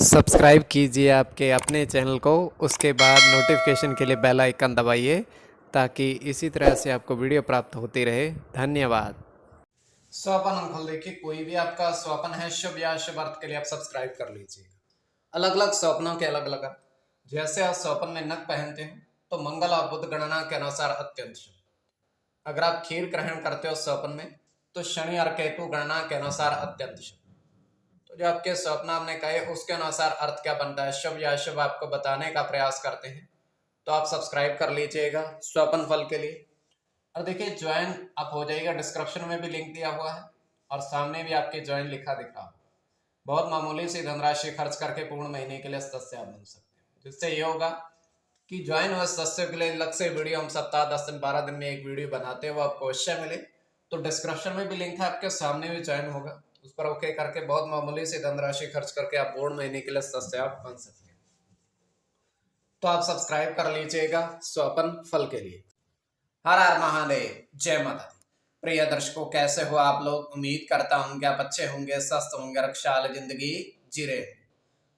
Subscribe कीजिए आपके अपने चैनल को, उसके बाद नोटिफिकेशन के लिए बेल आइकन दबाइए ताकि इसी तरह से आपको वीडियो प्राप्त होती रहे। धन्यवाद। स्वपन अंकल देखिए, कोई भी आपका स्वपन है शुभ या शुभ अर्थ के लिए आप सब्सक्राइब कर लीजिएगा। अलग अलग स्वप्नों के अलग अलग अर्थ। जैसे आप स्वपन में नख पहनते हैं तो मंगल और बुध गणना के अनुसार अत्यंत शुभ। अगर आप खीर ग्रहण करते हो स्वप्न में तो शनि और केतु गणना के अनुसार अत्यंत शुभ। तो जो आपके स्वप्न आपने कहे उसके अनुसार अर्थ क्या बनता है, शुभ या अशुभ, आपको बताने का प्रयास करते हैं। तो आप सब्सक्राइब कर लीजिएगा स्वपन फल के लिए। और देखिए, ज्वाइन आप हो जाइएगा, डिस्क्रिप्शन में भी लिंक दिया हुआ है और सामने भी आपके ज्वाइन लिखा दिख रहा है। बहुत मामूली सी धनराशि खर्च करके पूर्ण महीने के लिए सदस्य आप बन सकते हैं, जिससे ये होगा कि ज्वाइन हुए सदस्यों के लिए अलग से वीडियो हम सप्ताह 10 दिन 12 दिन में एक वीडियो बनाते हुए आपको अवश्य मिले। तो डिस्क्रिप्शन में भी लिंक है, आपके सामने भी ज्वाइन होगा, उस पर ओके करके बहुत मामूली सी धनराशि खर्च करके आप पूर्ण महीने के लिए सदस्य आप बन सकते हैं। तो आप सब्सक्राइब कर लीजिएगा स्वपन फल के लिए। हर हर महादेव, जय माता दी। प्रिय दर्शकों, कैसे हो आप लोग? उम्मीद करता हूँ कि आप अच्छे होंगे, स्वस्थ होंगे, रक्षाल जिंदगी जी रहे होंगे।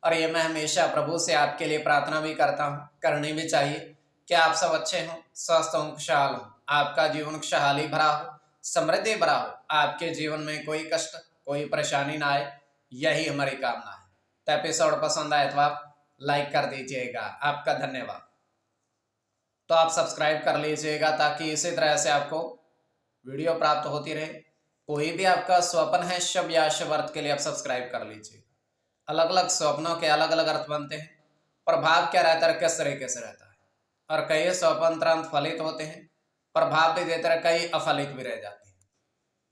और ये मैं हमेशा प्रभु से आपके लिए प्रार्थना भी करता हूँ, करनी भी चाहिए कि आप सब अच्छे हों, स्वस्थ हों, खुशहाल हों, आपका जीवन खुशहाली भरा हो, समृद्धि भरा हो, आपके जीवन में कोई कष्ट कोई परेशानी ना आए, यही हमारी कामना है। तो एपिसोड पसंद आए तो आप लाइक कर दीजिएगा, आपका धन्यवाद। तो आप सब्सक्राइब कर लीजिएगा ताकि इसी तरह से आपको वीडियो प्राप्त होती रहे। कोई भी आपका स्वप्न है शुभ या अशुभ अर्थ के लिए आप सब्सक्राइब कर लीजिए। अलग अलग स्वप्नों के अलग अलग अर्थ बनते हैं, प्रभाव क्या रहता है, किस तरीके से रहता है। और कई स्वप्न तुरंत फलित होते हैं, प्रभाव भी देते रहे, कई अफलित भी रह जाते हैं।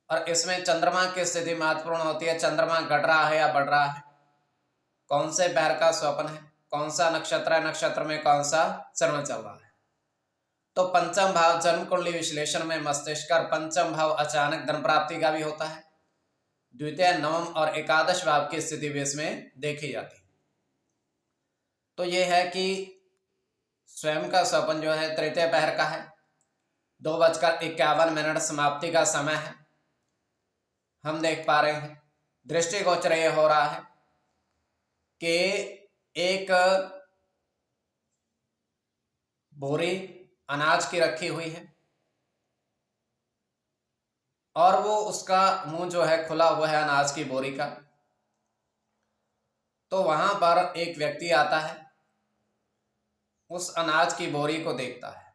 और इसमें चंद्रमा की स्थिति महत्वपूर्ण होती है। चंद्रमा घट रहा है या बढ़ रहा है, कौन से पैर का स्वप्न है, कौन सा नक्षत्र है, नक्षत्र में कौन सा चरण चल रहा है। तो पंचम भाव जन्म कुंडली विश्लेषण में मस्तिष्क और पंचम भाव अचानक धन प्राप्ति का भी होता है। द्वितीय, नवम और एकादश भाव की स्थिति भी इसमें देखी जाती है। तो यह है कि स्वयं का स्वप्न जो है तृतीय पहर का है, 2:51 समाप्ति का समय है। हम देख पा रहे हैं दृष्टिगोचर यह हो रहा है कि एक बोरी अनाज की रखी हुई है और वो उसका मुंह जो है खुला हुआ है अनाज की बोरी का। तो वहां पर एक व्यक्ति आता है, उस अनाज की बोरी को देखता है,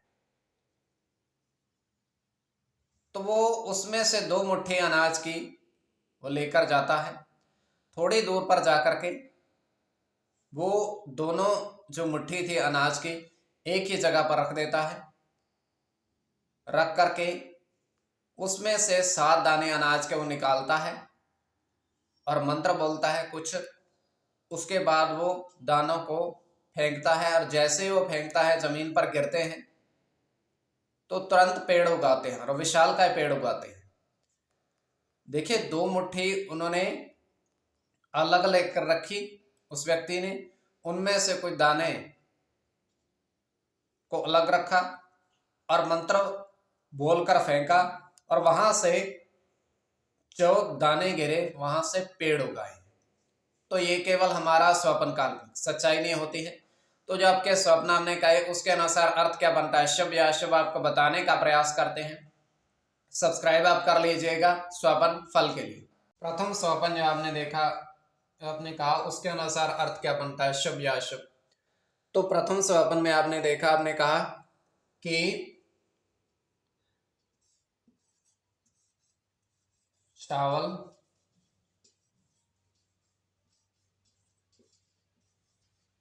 तो वो उसमें से 2 मुट्ठी अनाज की वो लेकर जाता है। थोड़ी दूर पर जाकर के वो दोनों जो मुट्ठी थी अनाज की एक ही जगह पर रख देता है। रख करके उसमें से 7 दाने अनाज के वो निकालता है और मंत्र बोलता है कुछ। उसके बाद वो दानों को फेंकता है और जैसे ही वो फेंकता है जमीन पर गिरते हैं तो तुरंत पेड़ उगाते हैं और विशालकाय पेड़ उगाते हैं। देखिए, 2 मुट्ठी उन्होंने अलग लेकर रखी उस व्यक्ति ने, उनमें से कुछ दाने को अलग रखा और मंत्र बोलकर फेंका और वहां से जो दाने गिरे वहां से पेड़ उगाए। तो ये केवल हमारा स्वप्न काल सच्चाई नहीं होती है। तो जो आपके स्वप्न हमने कहे उसके अनुसार अर्थ क्या बनता है, शुभ या अशुभ, आपको बताने का प्रयास करते हैं। सब्सक्राइब आप कर लीजिएगा स्वपन फल के लिए। प्रथम स्वपन जो आपने देखा, आपने कहा उसके अनुसार अर्थ क्या बनता है, शुभ या अशुभ। तो प्रथम स्वपन में आपने देखा, आपने कहा कि चावल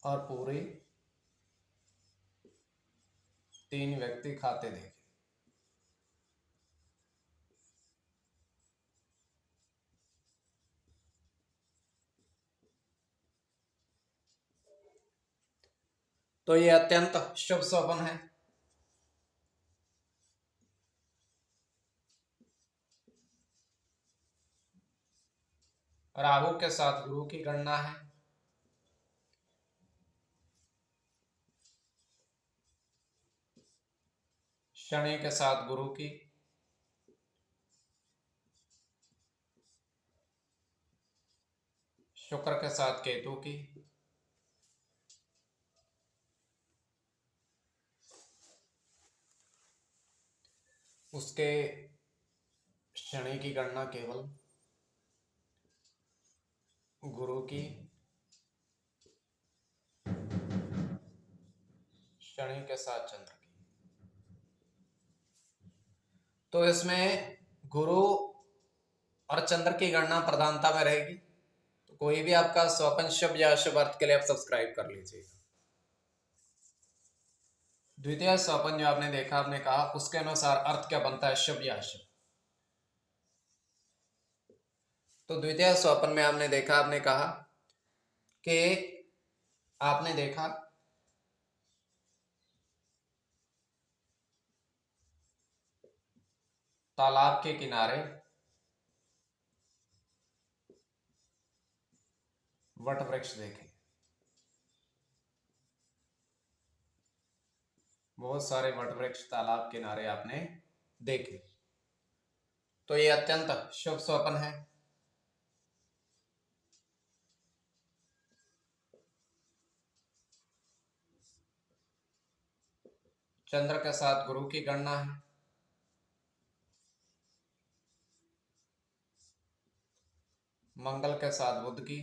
और पूरी 3 व्यक्ति खाते देखे। तो ये अत्यंत शुभ स्वप्न है। राहु के साथ गुरु की गणना है। शनि के साथ गुरु की, शुक्र के साथ केतु की, उसके शनि की गणना केवल गुरु की, शनि के साथ चंद्र की। तो इसमें गुरु और चंद्र की गणना प्रधानता में रहेगी। तो कोई भी आपका स्वपन शुभ या अशुभ अर्थ के लिए आप सब्सक्राइब कर लीजिएगा। द्वितीय स्वपन जो आपने देखा, आपने कहा उसके अनुसार अर्थ क्या बनता है, शुभ या अशुभ। तो द्वितीय स्वपन में आपने देखा, आपने कहा कि आपने देखा तालाब के किनारे वट वृक्ष देखे, बहुत सारे वट वृक्ष तालाब किनारे आपने देखे। तो ये अत्यंत शुभ स्वप्न है। चंद्र के साथ गुरु की गणना है। मंगल के साथ बुध की,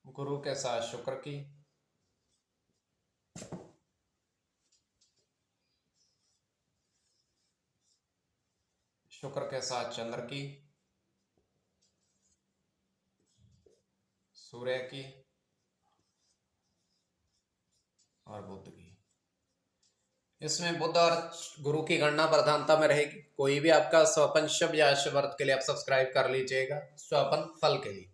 गुरु के साथ शुक्र की, शुक्र के साथ चंद्र की, सूर्य की और बुध की। इसमें बुध और गुरु की गणना प्रधानता में रहेगी। कोई भी आपका स्वपन शुभ या अशुभ अर्थ के लिए आप सब्सक्राइब कर लीजिएगा स्वपन फल के लिए।